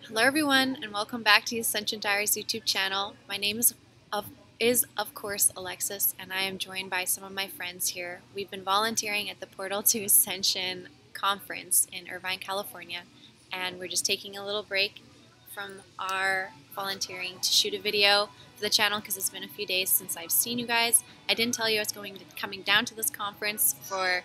Hello everyone and welcome back to the Ascension Diaries YouTube channel. My name is of course Alexis, and I am joined by some of my friends here. We've been volunteering at the Portal to Ascension conference in Irvine, California, and we're just taking a little break from our volunteering to shoot a video for the channel because it's been a few days since I've seen you guys. I didn't tell you I was coming down to this conference for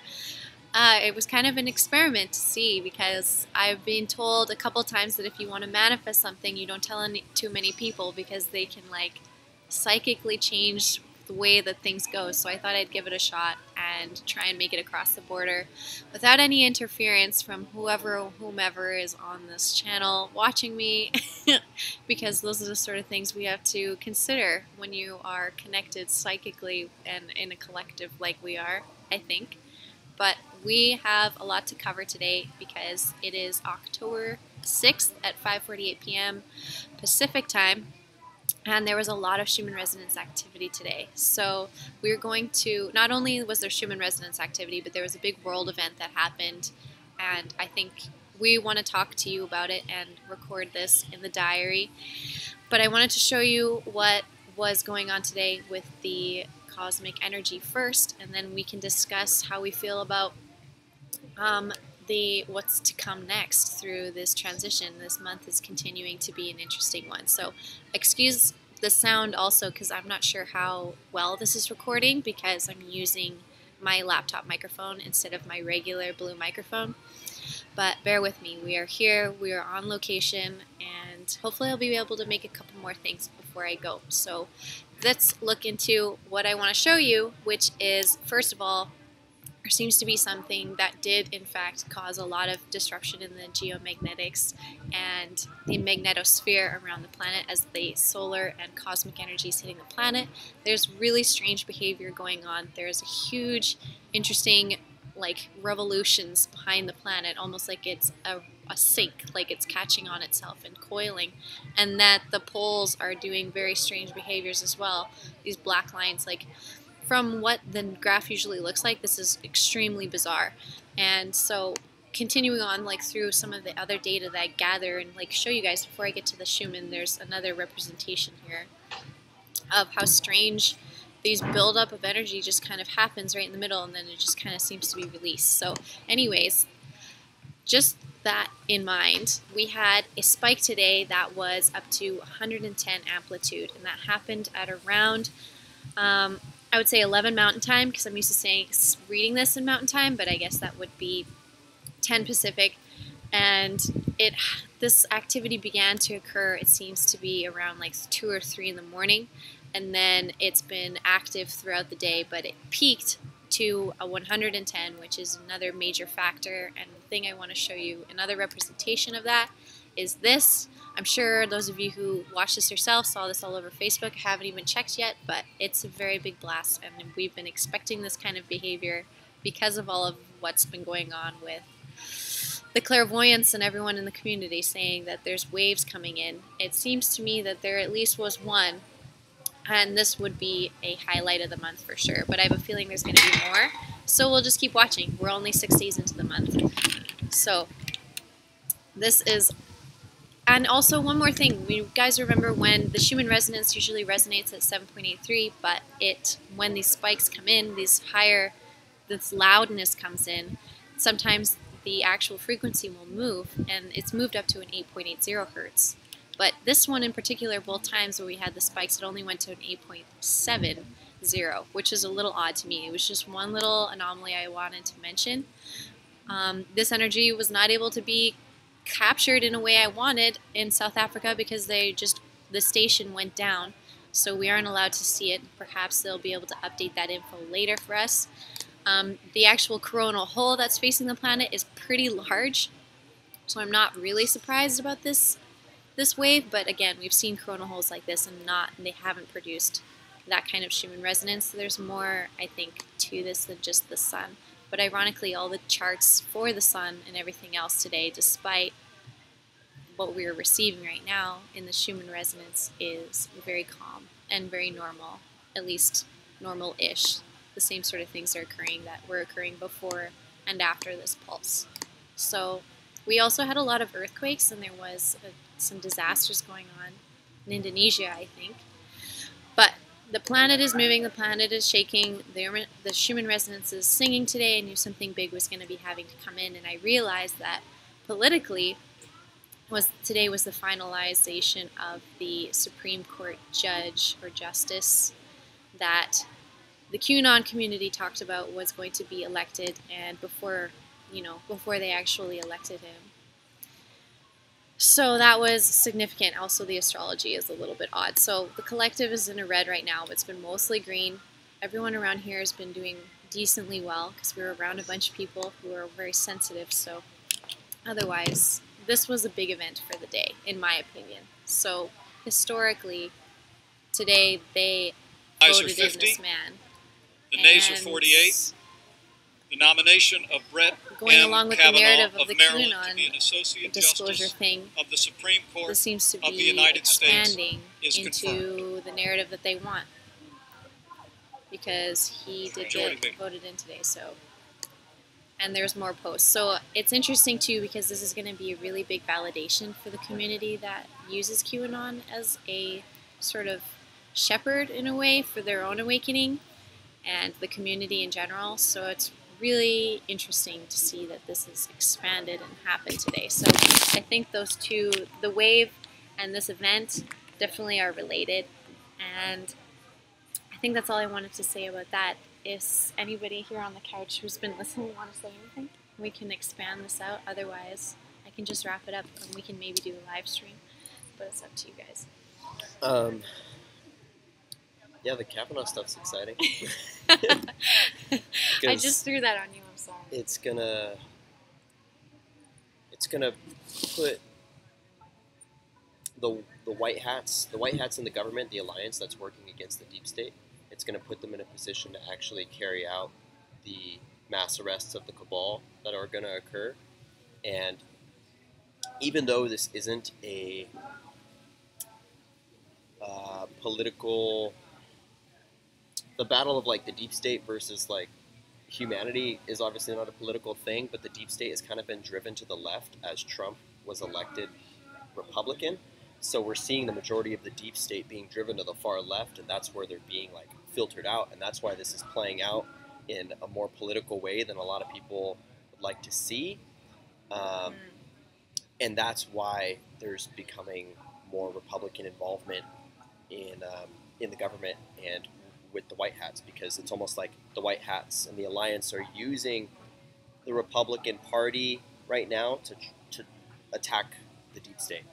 it was kind of an experiment to see, because I've been told a couple times that if you want to manifest something, you don't tell too many people because they can like psychically change the way that things go. So I thought I'd give it a shot and try and make it across the border without any interference from whomever is on this channel watching me because those are the sort of things we have to consider when you are connected psychically and in a collective like we are, I think. But we have a lot to cover today because it is October 6th at 5:48 p.m. Pacific time, and there was a lot of Schumann resonance activity today. So we're going to, not only was there Schumann resonance activity, but there was a big world event that happened, and I think we want to talk to you about it and record this in the diary. But I wanted to show you what was going on today with the cosmic energy first, and then we can discuss how we feel about what's to come next through this transition. This month is continuing to be an interesting one. So excuse the sound also, because I'm not sure how well this is recording because I'm using my laptop microphone instead of my regular blue microphone. But bear with me. We are here, we are on location, and hopefully I'll be able to make a couple more things before I go. So let's look into what I want to show you, which is, first of all, there seems to be something that did in fact cause a lot of disruption in the geomagnetics and the magnetosphere around the planet as the solar and cosmic energy is hitting the planet. There's really strange behavior going on. There's a huge, interesting revolutions behind the planet, almost like it's a sink, like it's catching on itself and coiling, and that the poles are doing very strange behaviors as well. These black lines, like from what the graph usually looks like, this is extremely bizarre. And so continuing on through some of the other data that I gather and show you guys before I get to the Schumann, there's another representation here of how strange these buildup of energy just kind of happens right in the middle, and then it just kind of seems to be released. So anyways, just that in mind, we had a spike today that was up to 110 amplitude, and that happened at around, I would say 11 Mountain Time, because I'm used to reading this in Mountain Time, but I guess that would be 10 Pacific. And this activity began to occur, it seems to be around 2 or 3 in the morning, and then it's been active throughout the day, but it peaked to a 110, which is another major factor. And the thing I want to show you, another representation of that, is this. I'm sure those of you who watched this yourself saw this all over Facebook. I haven't even checked yet, but it's a very big blast, and we've been expecting this kind of behavior because of all of what's been going on with the clairvoyance and everyone in the community saying that there's waves coming in. It seems to me that there at least was one, and this would be a highlight of the month for sure, but I have a feeling there's going to be more, so we'll just keep watching. We're only 6 days into the month. So this is, and also one more thing, you guys remember when the Schumann resonance usually resonates at 7.83, but when these spikes come in, this loudness comes in, sometimes the actual frequency will move, and it's moved up to an 8.80 hertz. But this one in particular, both times where we had the spikes, it only went to an 8.70, which is a little odd to me. It was just one little anomaly I wanted to mention. This energy was not able to be captured in a way I wanted in South Africa because the station went down, so we aren't allowed to see it. Perhaps they'll be able to update that info later for us. The actual coronal hole that's facing the planet is pretty large, so I'm not really surprised about this wave, but again, we've seen coronal holes like this and they haven't produced that kind of Schumann resonance. So there's more, I think, to this than just the sun. But ironically, all the charts for the sun and everything else today, despite what we're receiving right now in the Schumann resonance, is very calm and very normal, at least normal-ish. The same sort of things are occurring that were occurring before and after this pulse. So we also had a lot of earthquakes, and there was some disasters going on in Indonesia, I think. But the planet is moving, the planet is shaking, the Schumann resonance is singing today. I knew something big was going to be having to come in, and I realized that politically, today was the finalization of the Supreme Court judge or justice that the QAnon community talked about was going to be elected, and before they actually elected him. So that was significant. Also, the astrology is a little bit odd. So the collective is in a red right now, but it's been mostly green. Everyone around here has been doing decently well because we were around a bunch of people who are very sensitive. So otherwise, this was a big event for the day, in my opinion. So historically, today they voted in this man. The nays are 48. The nomination of Brett going along with Kavanaugh the narrative of the Maryland QAnon to be an associate disclosure justice thing, of the Supreme Court this seems to of the be United States expanding is into confirmed. the narrative that they want, because he did get voted in today. So, and there's more posts. So it's interesting too, because this is going to be a really big validation for the community that uses QAnon as a sort of shepherd in a way for their own awakening, and the community in general. So it's really interesting to see that this has expanded and happened today. So I think those two, the wave and this event, definitely are related. And I think that's all I wanted to say about that. Is anybody here on the couch who's been listening want to say anything? We can expand this out. Otherwise, I can just wrap it up and we can maybe do a live stream. But it's up to you guys. Yeah, the Kavanaugh stuff's exciting. I just threw that on you, I'm sorry. It's gonna put the white hats in the government, the alliance that's working against the deep state, it's gonna put them in a position to actually carry out the mass arrests of the cabal that are gonna occur. And even though this isn't a political, the battle of like the deep state versus like humanity is obviously not a political thing, but the deep state has kind of been driven to the left as Trump was elected Republican. So we're seeing the majority of the deep state being driven to the far left, and that's where they're being like filtered out, and that's why this is playing out in a more political way than a lot of people would like to see. And that's why there's becoming more Republican involvement in the government and with the white hats, because it's almost like the white hats and the alliance are using the Republican Party right now to attack the deep state.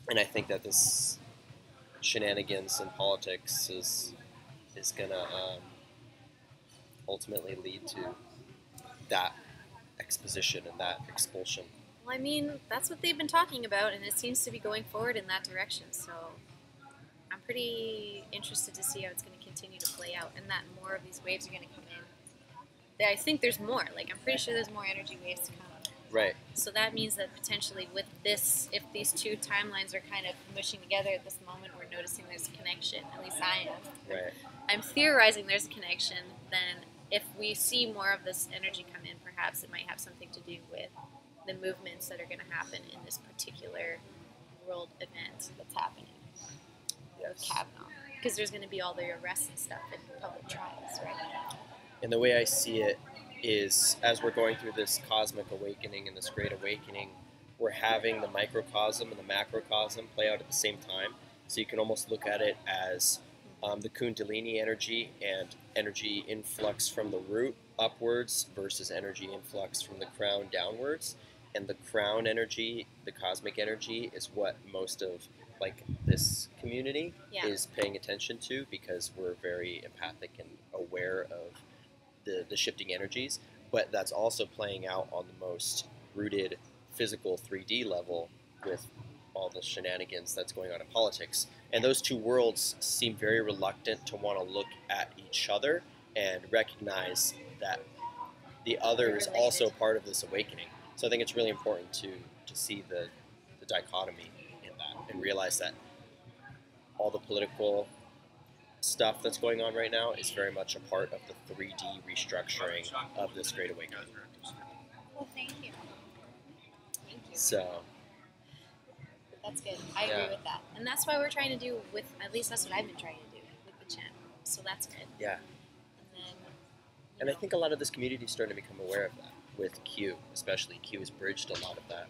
And I think that this shenanigans in politics is gonna ultimately lead to that exposition and that expulsion. Well, I mean, that's what they've been talking about, and it seems to be going forward in that direction. So I'm pretty interested to see how it's going to continue to play out, and that more of these waves are going to come in. I think there's more. Like, I'm pretty sure there's more energy waves to come. Right. So that means that potentially with this, if these two timelines are kind of mushing together at this moment, we're noticing there's a connection. At least I am. Right. I'm theorizing there's a connection. Then if we see more of this energy come in, perhaps it might have something to do with the movements that are going to happen in this particular world event that's happening. With Kavanaugh. Because there's going to be all the arrests and stuff in public trials, right? And the way I see it is, as we're going through this cosmic awakening and this great awakening, we're having the microcosm and the macrocosm play out at the same time. So you can almost look at it as the Kundalini energy and energy influx from the root upwards versus energy influx from the crown downwards. And the crown energy, the cosmic energy, is what most of like this community is paying attention to, because we're very empathic and aware of the shifting energies. But that's also playing out on the most rooted physical 3D level with all the shenanigans that's going on in politics. And those two worlds seem very reluctant to want to look at each other and recognize that the other is also part of this awakening. So I think it's really important to see the dichotomy in that and realize that all the political stuff that's going on right now is very much a part of the 3D restructuring of this great awakening. Well, thank you. Thank you. So, That's good. I agree with that. And that's why we're trying to do with, at least that's what I've been trying to do with the channel. So that's good. Yeah. And then, and I think a lot of this community is starting to become aware of that. With Q, especially. Q has bridged a lot of that.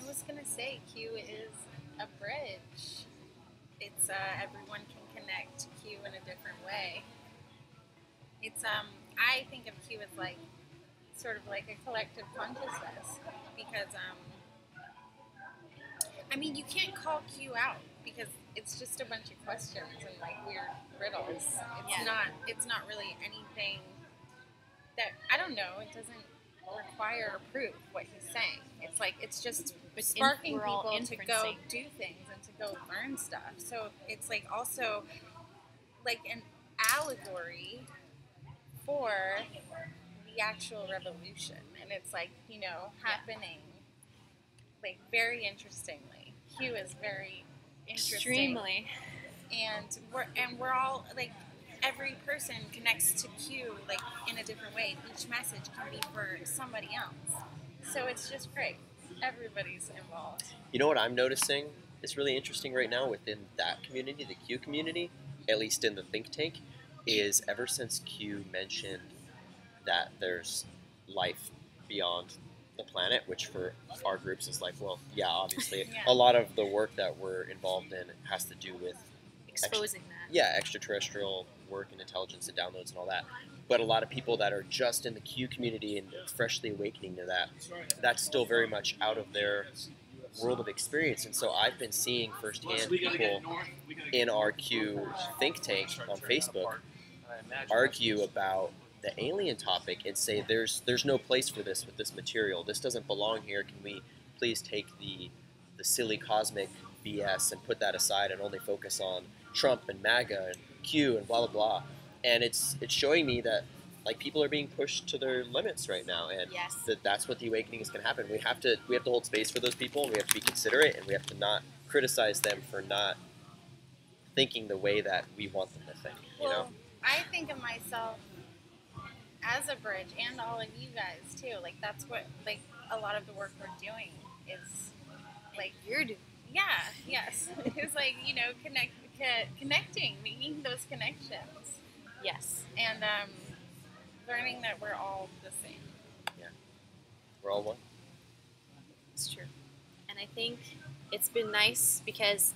I was going to say, Q is a bridge. It's, everyone can connect to Q in a different way. It's, I think of Q as like, sort of like a collective consciousness, because, I mean, you can't call Q out, because it's just a bunch of questions and like weird riddles. It's not really anything that, I don't know, it doesn't require proof what he's saying. It's like, it's just sparking people to go do things and to go learn stuff. So it's like also like an allegory for the actual revolution, and it's like, you know, happening like very interestingly. Q is very interesting. extremely. And we're all like, every person connects to Q like in a different way. Each message can be for somebody else. So it's just great. Everybody's involved. You know what I'm noticing is really interesting right now within that community, the Q community, at least in the think tank, is ever since Q mentioned that there's life beyond the planet, which for our groups is like, well, yeah, obviously, a lot of the work that we're involved in has to do with Exposing that. Yeah, extraterrestrial work and intelligence and downloads and all that. But a lot of people that are just in the Q community and freshly awakening to that, that's still very much out of their world of experience. And so I've been seeing firsthand people in our Q think tank on Facebook argue about the alien topic and say there's no place for this with this material. This doesn't belong here. Can we please take the silly cosmic BS and put that aside and only focus on Trump and MAGA and Q and blah blah blah? And it's showing me that like people are being pushed to their limits right now, and that's what the awakening is going to happen. We have to hold space for those people, and we have to be considerate, and we have to not criticize them for not thinking the way that we want them to think. You know, I think of myself as a bridge, and all of you guys too. Like that's what like a lot of the work we're doing is like you're doing. Yeah. Yes. It's like, you know, connecting, making those connections. Yes. And learning that we're all the same. Yeah. We're all one. It's true. And I think it's been nice because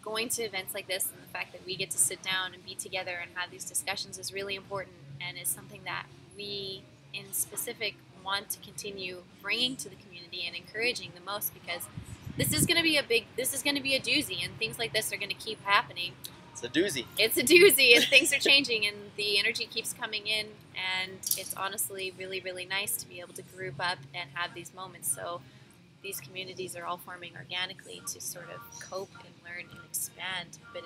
going to events like this and the fact that we get to sit down and be together and have these discussions is really important, and is something that we in specific want to continue bringing to the community and encouraging the most, because this is going to be a doozy, and things like this are going to keep happening. It's a doozy. It's a doozy, and things are changing, and the energy keeps coming in, and it's honestly really, really nice to be able to group up and have these moments. So these communities are all forming organically to sort of cope and learn and expand, but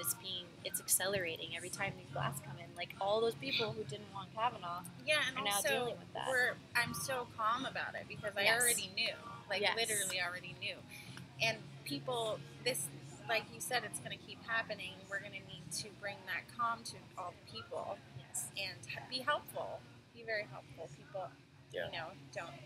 it's accelerating every time these blasts come in. Like all those people who didn't want Kavanaugh and are now also dealing with that. I'm so calm about it because I already knew, literally already knew. And people, this, like you said, it's going to keep happening. We're going to need to bring that calm to all people and be helpful. Be very helpful. People, you know, don't know.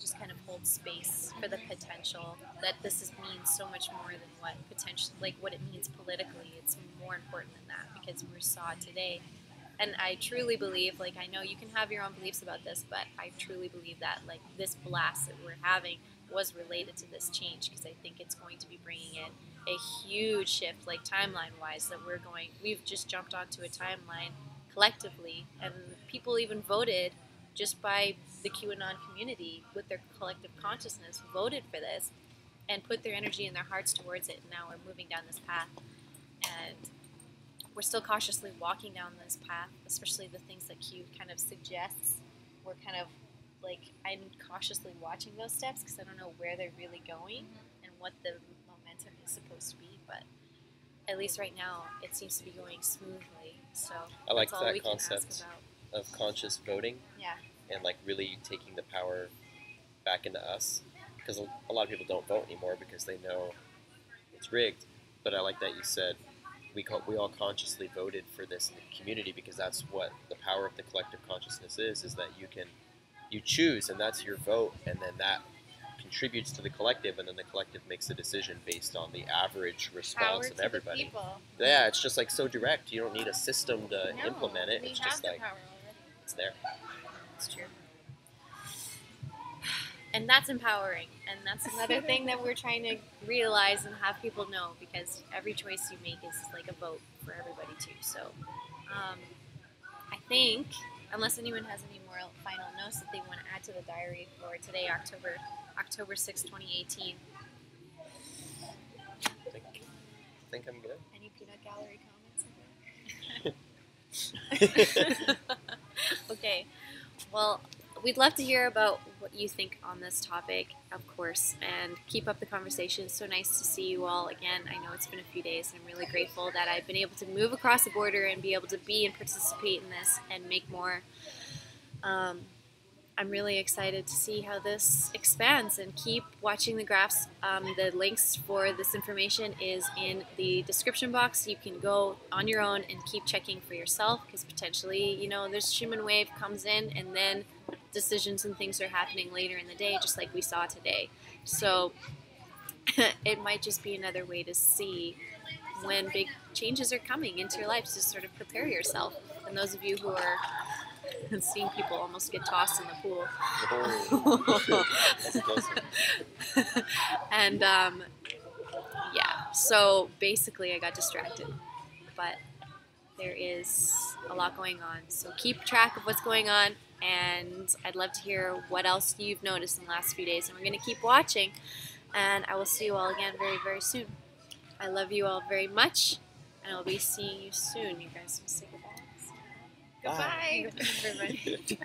Just kind of hold space for the potential that this means so much more than what it means politically. It's more important than that, because we saw today. And I truly believe, like, I know you can have your own beliefs about this, but I truly believe that, like, this blast that we're having was related to this change, because I think it's going to be bringing in a huge shift, like timeline-wise, that we've just jumped onto a timeline collectively, and people even voted just by the QAnon community with their collective consciousness, voted for this and put their energy and their hearts towards it, and now we're moving down this path. And we're still cautiously walking down this path, especially the things that Q kind of suggests. We're kind of like, I'm cautiously watching those steps because I don't know where they're really going and what the momentum is supposed to be, but at least right now it seems to be going smoothly. So I like that's all we that can concept ask about. of conscious voting. Yeah. And like really taking the power back into us, because a lot of people don't vote anymore because they know it's rigged. But I like that you said we all consciously voted for this in the community, because that's what the power of the collective consciousness is that you choose, and that's your vote, and then that contributes to the collective, and then the collective makes a decision based on the average response Power of to everybody. the people. Yeah, it's just like so direct. You don't need a system to No, implement it. we It's have just the like power already. it's there. It's true. And that's empowering. And that's another thing that we're trying to realize and have people know, because every choice you make is like a vote for everybody too. So I think, unless anyone has any more final notes that they want to add to the diary for today, October 6, 2018. I think I'm good. Any peanut gallery comments? Okay. Well, we'd love to hear about what you think on this topic, of course, and keep up the conversation. It's so nice to see you all again. I know it's been a few days, and I'm really grateful that I've been able to move across the border and be able to be and participate in this and make more. I'm really excited to see how this expands, and keep watching the graphs. The links for this information is in the description box. You can go on your own and keep checking for yourself, because potentially, you know, there's Schumann wave comes in, and then decisions and things are happening later in the day, just like we saw today. So it might just be another way to see when big changes are coming into your life, to sort of prepare yourself. And those of you who are seeing people almost get tossed in the pool. And yeah, so basically I got distracted, but there is a lot going on. So keep track of what's going on, and I'd love to hear what else you've noticed in the last few days. And we're going to keep watching, and I will see you all again very, very soon. I love you all very much, and I'll be seeing you soon. You guys will say goodbye. Goodbye. Goodbye, everybody.